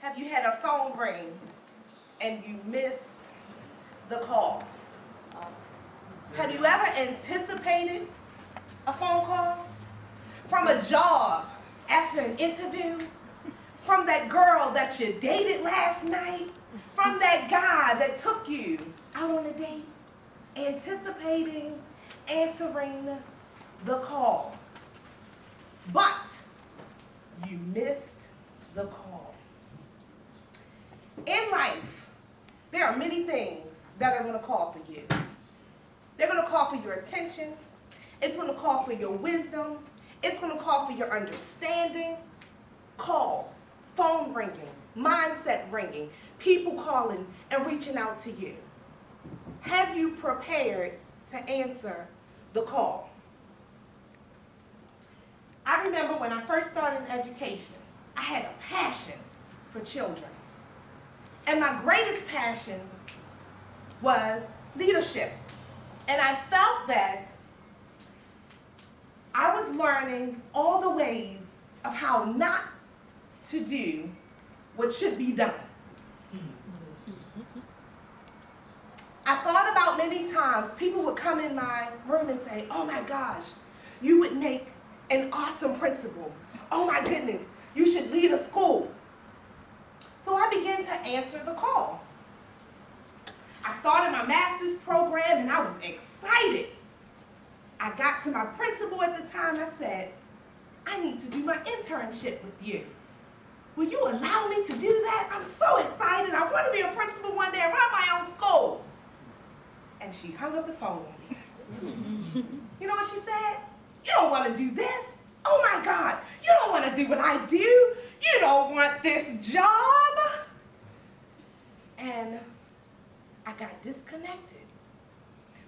Have you had a phone ring and you missed the call? Have you ever anticipated a phone call? From a job after an interview? From that girl that you dated last night? From that guy that took you out on a date? Anticipating answering the call. But you missed the call. In life, there are many things that are going to call for you. They're going to call for your attention. It's going to call for your wisdom. It's going to call for your understanding. Call, phone ringing, mindset ringing, people calling and reaching out to you. Have you prepared to answer the call? I remember when I first started in education, I had a passion for children. And my greatest passion was leadership. And I felt that I was learning all the ways of how not to do what should be done. I thought about many times people would come in my room and say, "Oh my gosh, you would make an awesome principal. Oh my goodness, you should lead a school." So I began to answer the call. I started my master's program and I was excited. I got to my principal at the time. I said, "I need to do my internship with you. Will you allow me to do that? I'm so excited. I want to be a principal one day and run my own school." And she hung up the phone on me. You know what she said? "You don't want to do this. Oh my God, you don't want to do what I do. You don't want this job." And I got disconnected.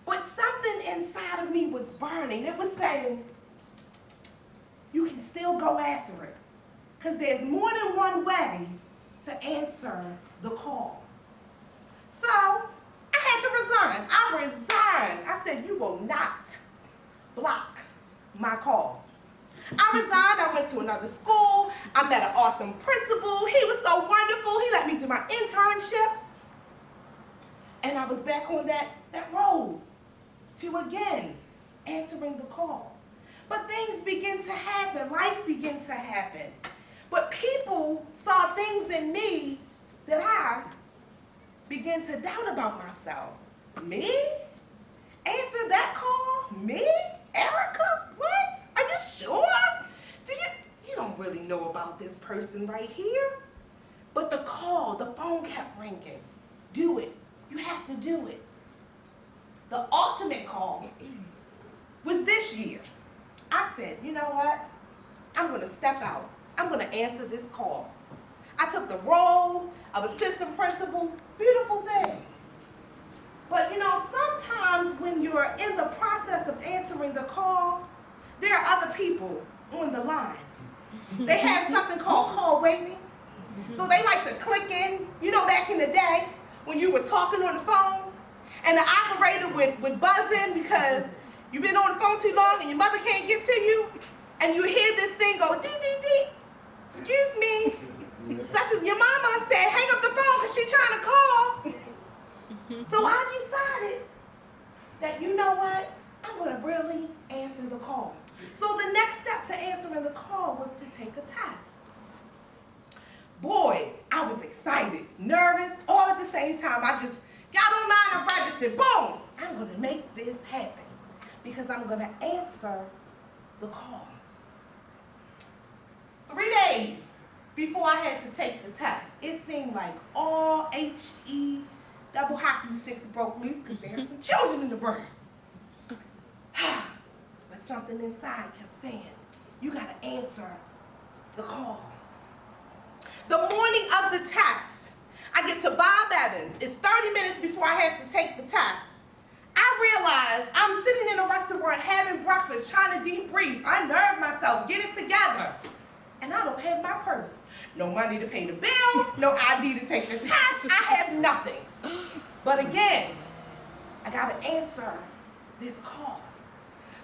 But something inside of me was burning. It was saying, you can still go after it. Because there's more than one way to answer the call. So I had to resign. I resigned. I said, "You will not block my call." I resigned. I went to another school. I met an awesome principal. He was so wonderful. He let me do my internship. And I was back on that road to, again, answering the call. But things begin to happen. Life begins to happen. But people saw things in me that I began to doubt about myself. Me? Answer that call? Me? Erika? What? Are you sure? You don't really know about this person right here. But the phone kept ringing. Do it. You have to do it. The ultimate call was this year. I said, "You know what? I'm going to step out. I'm going to answer this call." I took the role of assistant principal. Beautiful thing. But you know, sometimes when you're in the process of answering the call, there are other people on the line. They have something called call waiting. So they like to click in. You know, back in the day when you were talking on the phone and the operator would buzz in because you've been on the phone too long and your mother can't get to you, and you hear this thing go, dee, dee, dee. Excuse me. Such as your mama said, "Hang up the phone because she's trying to call." So I decided that, you know what, I'm going to really answer the call. So the next step to answering the call was to take a test. Boy, I was excited, nervous, all at the same time. I just got online and registered. Boom! I'm going to make this happen because I'm going to answer the call. 3 days before I had to take the test, it seemed like all H-E double hockey sticks broke loose because there were some children in the room. But something inside kept saying, "You got to answer the call." The morning of the test, I get to Bob Evans. It's 30 minutes before I have to take the test. I realize I'm sitting in a restaurant having breakfast, trying to debrief, unnerve myself, get it together. And I don't have my purse. No money to pay the bill, no ID to take the test. I have nothing. But again, I got to answer this call.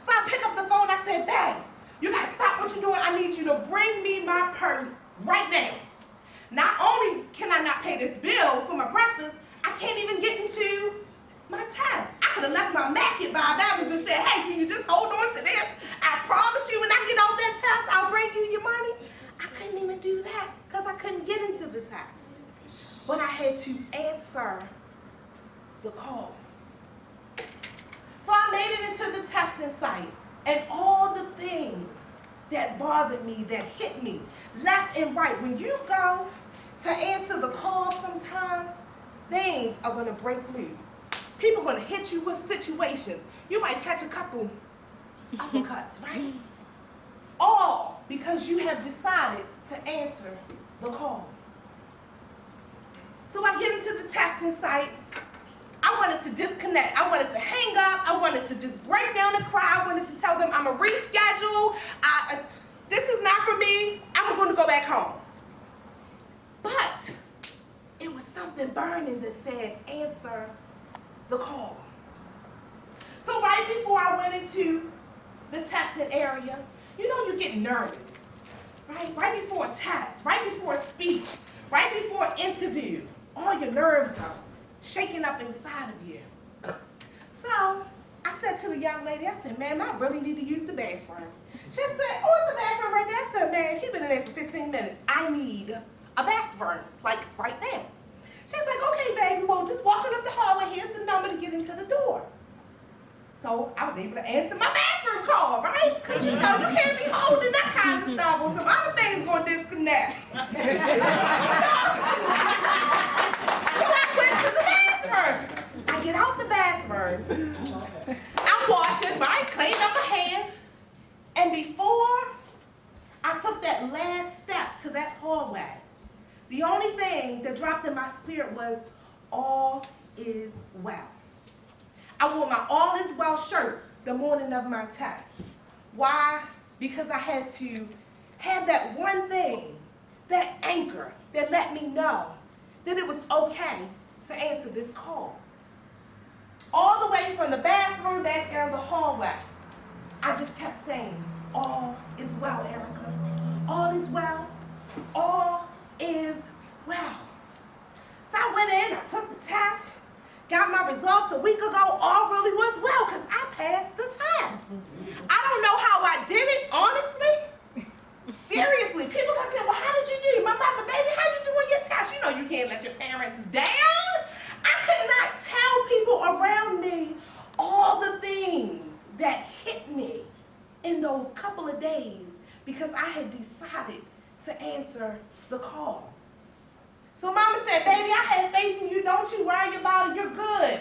So I pick up the phone. I said, "Babe, you got to stop what you're doing. I need you to bring me my purse right now." Not only pay this bill for my breakfast, I can't even get into my test. I could have left my Mac at Bob Evans and said, hey, can you just hold on to this? I promise you when I get off that test, I'll bring you your money. I couldn't even do that because I couldn't get into the test. But I had to answer the call. So I made it into the testing site, and all the things that bothered me, that hit me, left and right. When you go to answer the call sometimes, things are going to break loose. People are going to hit you with situations. You might catch a couple uppercuts, right? All because you have decided to answer the call. So I get into the testing site. I wanted to disconnect. I wanted to hang up. I wanted to just break down and cry. I wanted to tell them I'm going to reschedule. This is not for me. I'm going to go back home. But it was something burning that said, answer the call. So right before I went into the testing area, you know you get nervous, right? Right before a test, right before a speech, right before an interview, all your nerves are shaking up inside of you. So I said to the young lady, I said, ma'am, I really need to use the bathroom. She said, oh, it's the bathroom right there. I said, man, he's been in there for 15 minutes. I need a bathroom, like right now. She's like, okay, baby, well, just walking up the hallway, here's the number to get into the door. So I was able to answer my bathroom call, right? Because you know, you can't be holding that kind of stuff or some other things going to disconnect. So I went to the bathroom. I get out the bathroom. I'm washing, right? Clean up my hands. And before I took that last step to that hallway, the only thing that dropped in my spirit was, all is well. I wore my all is well shirt the morning of my test. Why? Because I had to have that one thing, that anchor that let me know that it was okay to answer this call. All the way from the bathroom back down the hallway, I just kept saying, all is well, Erika. All is well. All is well. So I went in, I took the test, got my results a week ago. All really was well because I passed the test. I don't know how I did it, honestly. Seriously, people gonna say, well, how did you do? My mother, baby, how you doing your test? You know you can't let your parents down. I could not tell people around me all the things that hit me in those couple of days because I had decided to answer the call. So Mama said, baby, I have faith in you. Don't you worry about it. You're good.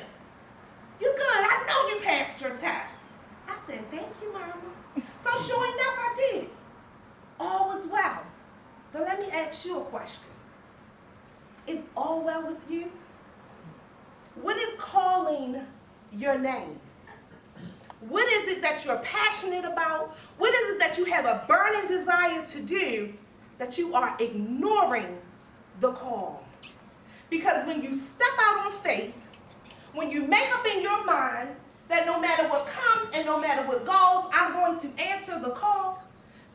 You're good. I know you passed your test. I said, thank you, Mama. So sure enough, I did. All was well. But let me ask you a question. Is all well with you? What is calling your name? What is it that you're passionate about? What is it that you have a burning desire to do that you are ignoring the call? Because when you step out on faith, when you make up in your mind that no matter what comes and no matter what goes, I'm going to answer the call,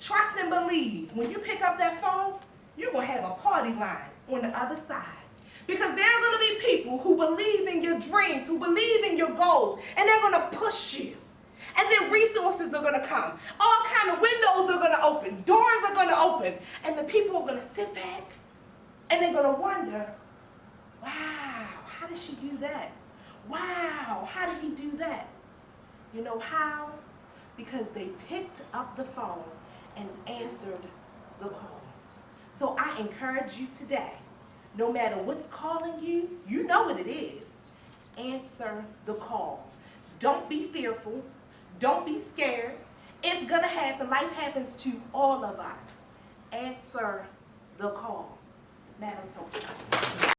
trust and believe. When you pick up that phone, you're going to have a party line on the other side. Because there are going to be people who believe in your dreams, who believe in your goals, and they're going to push you. And then resources are going to come. All kind of windows are going to open. Doors are going to open. And the people are going to sit back and they're going to wonder, wow, how did she do that? Wow, how did he do that? You know how? Because they picked up the phone and answered the call. So I encourage you today, no matter what's calling you, you know what it is, answer the call. Don't be fearful. Don't be scared. It's going to happen. Life happens to all of us. Answer the call. Madam Toastmaster.